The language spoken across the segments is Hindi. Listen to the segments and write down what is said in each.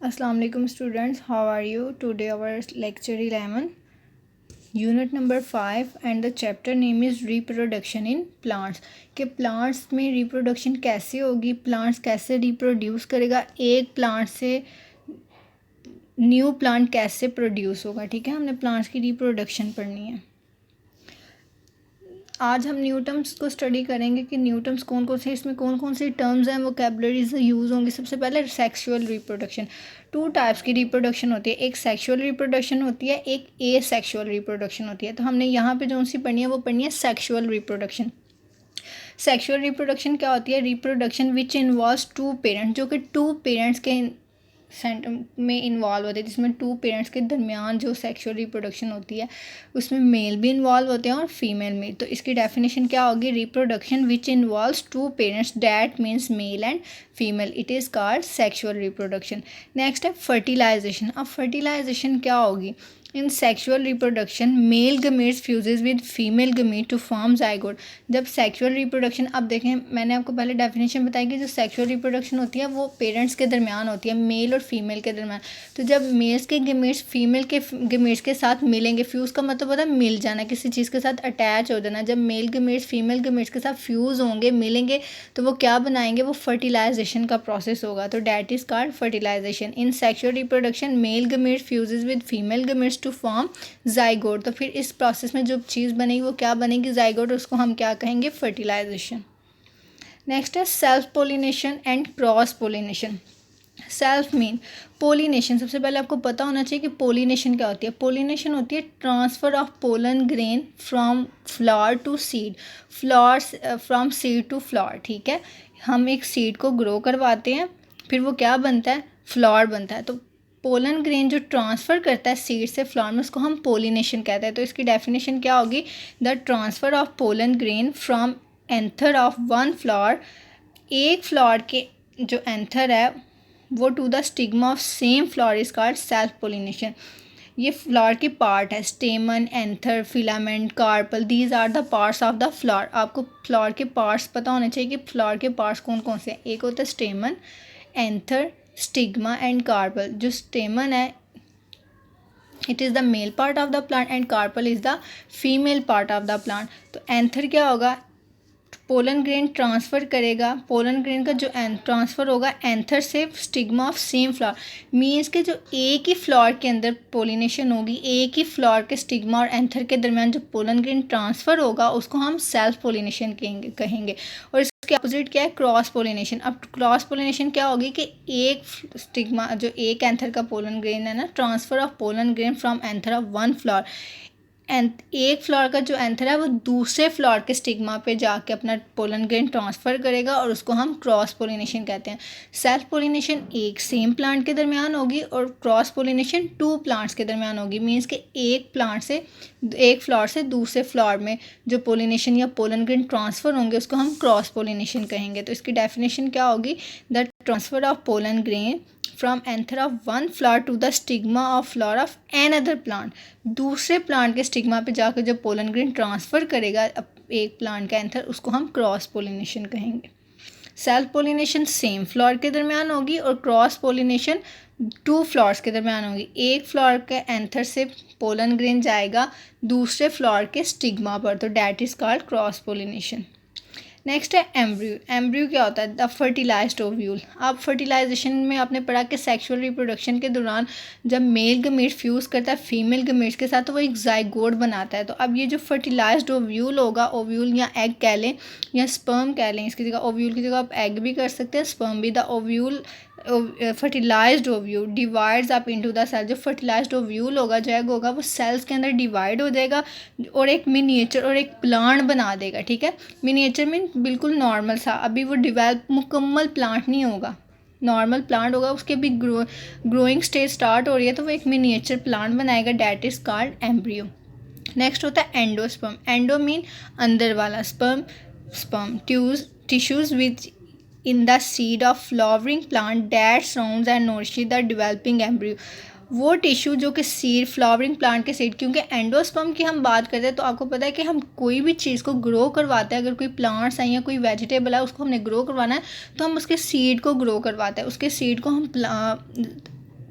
Assalamu alaikum students, how are you? Today our lecture 11, unit number 5 and the chapter name is reproduction in plants. कि plants में reproduction कैसे होगी, plants कैसे reproduce करेगा, एक plant से न्यू प्लांट कैसे प्रोड्यूस होगा. ठीक है, हमने प्लांट्स की रिप्रोडक्शन पढ़नी है. आज हम न्यू टर्म्स को स्टडी करेंगे कि न्यू टर्म्स कौन कौन से, इसमें कौन कौन सी टर्म्स हैं, वोकैबुलरीज यूज़ होंगी. सबसे पहले सेक्सुअल रिप्रोडक्शन. टू टाइप्स की रिप्रोडक्शन होती है, एक सेक्सुअल रिप्रोडक्शन होती है, एक एसेक्सुअल रिप्रोडक्शन होती है. तो हमने यहाँ पे जो सी पढ़नी है वो पढ़नी है सेक्सुअल रिप्रोडक्शन. सेक्सुअल रिप्रोडक्शन क्या होती है? Reproduction which involves two parents, जो कि टू पेरेंट्स के में इन्वॉल्व होते हैं, जिसमें टू पेरेंट्स के दरमियान जो सेक्सुअल रिप्रोडक्शन होती है उसमें मेल भी इन्वॉल्व होते हैं और फीमेल में. तो इसकी डेफिनेशन क्या होगी? Reproduction which involves two parents that means male and female, it is called sexual reproduction. Next है फर्टिलाइजेशन. अब फर्टिलाइजेशन क्या होगी? In sexual reproduction male gametes fuses with female gamete to form zygote. जब सेक्सुअल रिप्रोडक्शन, अब देखें मैंने आपको पहले डेफिनेशन बताई कि जो सेक्सुअल रिप्रोडक्शन होती है वो पेरेंट्स के दरमियान होती है, मेल और फीमेल के दरमियान. तो जब मेल्स के गमेट्स फीमेल के गमेट्स के साथ मिलेंगे, फ्यूज़ का मतलब होता है मिल जाना, किसी चीज़ के साथ अटैच हो जाना. जब मेल गमेट्स फीमेल गमेट्स के साथ फ्यूज़ होंगे, मिलेंगे, तो वो क्या बनाएंगे? वो फर्टिलाइजेशन का प्रोसेस होगा. तो that is called fertilization. In sexual reproduction male gametes fuses with female gametes to form zygote. तो फिर इस प्रोसेस में जो चीज़ बनेगी वो क्या बनेगी? जाइगोट. उसको हम क्या कहेंगे? फर्टिलाइजेशन. नेक्स्ट है self pollination and cross pollination. Self mean pollination. सबसे पहले आपको पता होना चाहिए कि पोलिनेशन क्या होती है. पोलिनेशन होती है transfer of pollen grain from flower to seed, flowers from seed to flower. ठीक है, हम एक सीड को ग्रो करवाते हैं, फिर वो क्या बनता है? फ्लावर बनता है. तो पोलन ग्रेन जो ट्रांसफ़र करता है सीड से फ्लावर में, उसको हम पोलिनेशन कहते हैं. तो इसकी डेफिनेशन क्या होगी? The transfer of pollen grain from anther of one flower, एक फ्लावर के जो एंथर है वो to the stigma of same flower is called self pollination. ये फ्लावर की पार्ट है, stamen, anther, filament, carpel, these are the parts of the flower. आपको फ्लावर के पार्ट्स पता होने चाहिए कि फ्लावर के पार्ट्स कौन कौन से हैं. एक होता है stamen, anther, stigma and carpel. जो स्टेमन है it is the male part of the plant and carpel is the female part of the plant. तो एंथर क्या होगा? पोलन ग्रेन ट्रांसफ़र करेगा, पोलन ग्रेन का जो ट्रांसफ़र होगा एंथर से stigma of same flower, means के जो एक ही फ्लावर के अंदर पोलिनेशन होगी, एक ही फ्लावर के स्टिग्मा और एंथर के दरमियान जो पोलन ग्रेन ट्रांसफ़र होगा उसको हम सेल्फ पोलिनेशन कहेंगे. और इसके अपोजिट क्या है? Cross pollination. अब क्रॉस पोलिनेशन क्या होगी कि एक स्टिग्मा, जो एक एंथर का पोलन ग्रेन है ना, transfer of pollen grain from anther of one flower, एक फ्लावर का जो एंथर है वो दूसरे फ्लावर के स्टिग्मा पे जाके अपना पोलन ग्रेन ट्रांसफ़र करेगा और उसको हम क्रॉस पोलिनेशन कहते हैं. सेल्फ पोलिनेशन एक सेम प्लांट के दरमियान होगी और क्रॉस पोलिनेशन टू प्लांट्स के दरमियान होगी. मीन्स कि एक प्लांट से, एक फ्लावर से दूसरे फ्लावर में जो पोलिनेशन या पोलन ग्रेन ट्रांसफ़र होंगे उसको हम क्रॉस पोलिनेशन कहेंगे. तो इसकी डेफिनेशन क्या होगी? The transfer of pollen grain from anther of one flower to the stigma of flower of another plant. दूसरे प्लांट के स्टिग्मा पे जाकर जो पोलन ग्रेन ट्रांसफ़र करेगा एक प्लांट का एंथर, उसको हम क्रॉस पोलिनेशन कहेंगे. सेल्फ पोलिनेशन सेम फ्लावर के दरमियान होगी और क्रॉस पोलिनेशन टू फ्लावर्स के दरमियान होगी. एक फ्लावर के एंथर से पोलन ग्रेन जाएगा दूसरे फ्लावर के स्टिग्मा पर, तो that is called cross pollination. Next है एम्ब्रियो. एम्ब्रियो क्या होता है? The fertilised ovule. अब फर्टिलाइजेशन में आपने पढ़ा कि सेक्सुअल रिप्रोडक्शन के दौरान जब मेल गमेट फ्यूज़ करता है फीमेल गमेट्स के साथ तो वो एक जाइगोट बनाता है. तो अब ये जो फर्टिलाइज्ड ओव्यूल होगा, ओव्यूल या एग कह लें या स्पर्म कह लें, इसकी जगह ओव्यूल की जगह आप एग भी कर सकते हैं, स्पर्म भी. The ovule fertilised ovule divides up into the cell. जो फर्टिलाइज्ड ओव्यूल होगा, जो एग होगा, वो सेल्स के अंदर डिवाइड हो जाएगा और एक मिनिएचर और एक प्लांट बना देगा. ठीक है, मिनिएचर में बिल्कुल नॉर्मल सा, अभी वो डिवेल्प मुकम्मल प्लांट नहीं होगा, नॉर्मल प्लांट होगा, उसके भी ग्रोइंग स्टेज स्टार्ट हो रही है तो वो एक मिनिएचर प्लांट बनाएगा. That is called embryo. Next होता है एंडोस्पर्म. एंडो मीन अंदर वाला, sperm sperm tissues which in the seed of flowering plant that surrounds and nourishes the developing embryo. वो टिश्यू जो कि सीड, फ्लावरिंग प्लांट के सीड, क्योंकि एंडोस्पर्म की हम बात करते हैं तो आपको पता है कि हम कोई भी चीज़ को ग्रो करवाते हैं, अगर कोई प्लांट्स हैं या कोई वेजिटेबल है उसको हमने ग्रो करवाना है तो हम उसके सीड को ग्रो करवाते हैं, उसके सीड को हम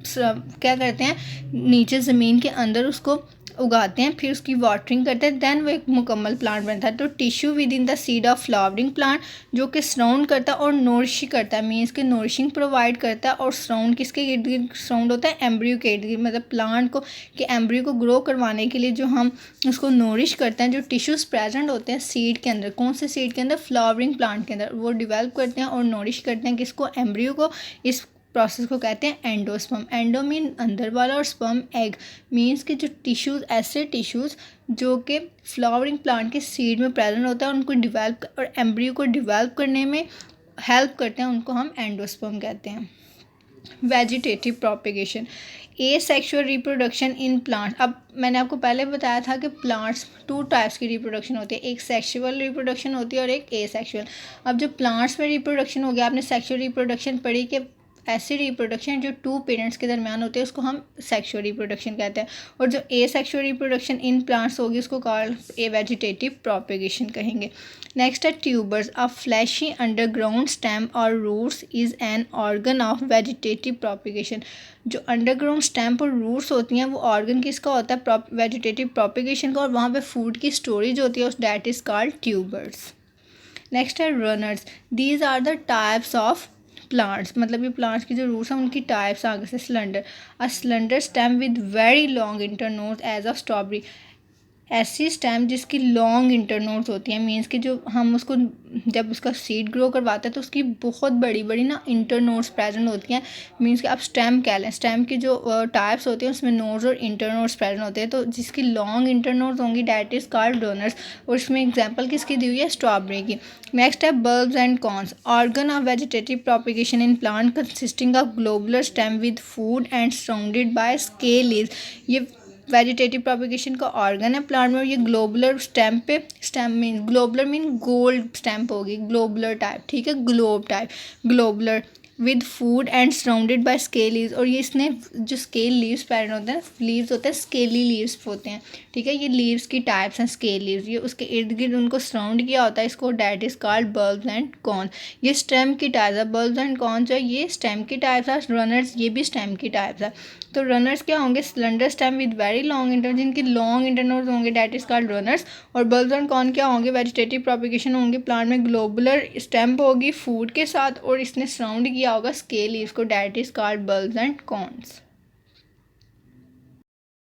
क्या करते हैं, नीचे ज़मीन के अंदर उसको उगाते हैं, फिर उसकी वाटरिंग करते हैं, देन वो एक मुकम्मल प्लांट बनता है। तो tissue with in the seed of flowering plant, जो कि सराउंड करता है और नोरिश करता है, मीन्स के नोरिशिंग प्रोवाइड करता है। और सराउंड किसके इर्द गिर्द सराउंड होता है, एम्ब्रियो के इर्द गिर्द, मतलब प्लांट को कि एम्ब्रियो को ग्रो करवाने के लिए जो हम उसको नोरिश करते हैं, जो टिश्यूज़ प्रेजेंट होते हैं सीड के अंदर, कौन से सीड के अंदर, फ्लावरिंग प्लांट के अंदर, वो डिवेल्प करते हैं और नोरिश करते हैं किसको, एम्ब्रियो को। इस प्रोसेस को कहते हैं एंडोस्पर्म। एंडो मीन अंदर वाला और स्पर्म एग, मीन्स के जो टिश्यूज़, ऐसे टिश्यूज़ जो कि फ्लावरिंग प्लांट के सीड में प्रेजेंट होता है, उनको डिवेल्प और एम्ब्रियो को डिवेल्प करने में हेल्प करते हैं, उनको हम एंडोस्पर्म कहते हैं। Vegetative propagation, asexual reproduction in plants. अब मैंने आपको पहले बताया था कि प्लांट्स 2 टाइप्स की रिप्रोडक्शन होती है, एक सेक्सुअल रिप्रोडक्शन होती है और एक एसेक्सुअल। अब जो प्लांट्स में रिप्रोडक्शन हो गया, आपने सेक्सुअल रिप्रोडक्शन पढ़ी कि ऐसी रिप्रोडक्शन जो 2 पेरेंट्स के दरमियान होते हैं उसको हम सेक्सुअल रिप्रोडक्शन कहते हैं। और जो एसेक्सुअल रिप्रोडक्शन इन प्लांट्स होगी उसको कॉल ए वेजिटेटिव प्रोपिगेशन कहेंगे। नेक्स्ट है tubers. A fleshy underground stem और roots is an organ of vegetative propagation. जो अंडरग्राउंड स्टेम और रूट्स होती हैं वो ऑर्गन किसका होता है, वेजिटेटिव प्रोपिगेशन का, और वहाँ पे फूड की स्टोरेज होती है, उस that is called tubers. Next है runners. These are the types of plants, मतलब ये प्लांट्स की जो रूट्स हैं उनकी टाइप्स आगे से cylinder. A cylinder stem with very long internodes as of strawberry. ऐसी स्टेम जिसकी लॉन्ग इंटरनोड्स होती हैं, मीन्स कि जो हम उसको जब उसका सीड ग्रो करवाते हैं तो उसकी बहुत बड़ी बड़ी ना इंटरनोड्स प्रेजेंट होती हैं, मीन्स कि आप स्टेम कह लें। स्टेम की जो टाइप्स होती हैं उसमें नोड्स और इंटरनोड्स प्रेजेंट होते हैं, तो जिसकी लॉन्ग इंटरनोड्स होंगी डैट इज़ कॉल्ड डोनर्स। और इसमें एग्जांपल किसकी दी हुई है, स्ट्रॉबेरी की। नेक्स्ट है bulbs and corns. Organ of vegetative propagation in plant consisting of globular stem with food and surrounded by scale leaves. ये वेजिटेटिव प्रोपिगेशन का ऑर्गन है प्लांट में, और ये ग्लोबुलर स्टेम पे, stem mean globular mean gold stamp होगी, ग्लोबुलर टाइप, ठीक है, globe type, globular with food and surrounded by scale leaves. और ये इसने जो स्केल लीव्स पैरेंट होते हैं, लीव्स होते हैं स्केली लीव्स होते हैं, ठीक है, ये लीव्स की टाइप्स हैं स्केल लीव्स, ये उसके इर्द गिर्द उनको सराउंड किया होता है, इसको that is called bulbs and corn. ये स्टेम की टाइप्स है, बल्ब्स एंड कॉर्न जो है ये स्टेम की टाइप्स है, रनर्स ये भी स्टेम की टाइप्स है। तो रनर्स क्या होंगे, cylinder stem with very long inter, जिनकी लॉन्ग इंटरनोड्स होंगे डैट इज कॉल्ड रनर्स। और बल्ब्स एंड कॉर्न क्या होंगे, वेजिटेटिव प्रोपिगेशन होंगे, प्लांट में ग्लोबुलर स्टेम होगी फूड के साथ और इसने सराउंड किया होगा स्केल लीव्स को, that is called bulbs and corns.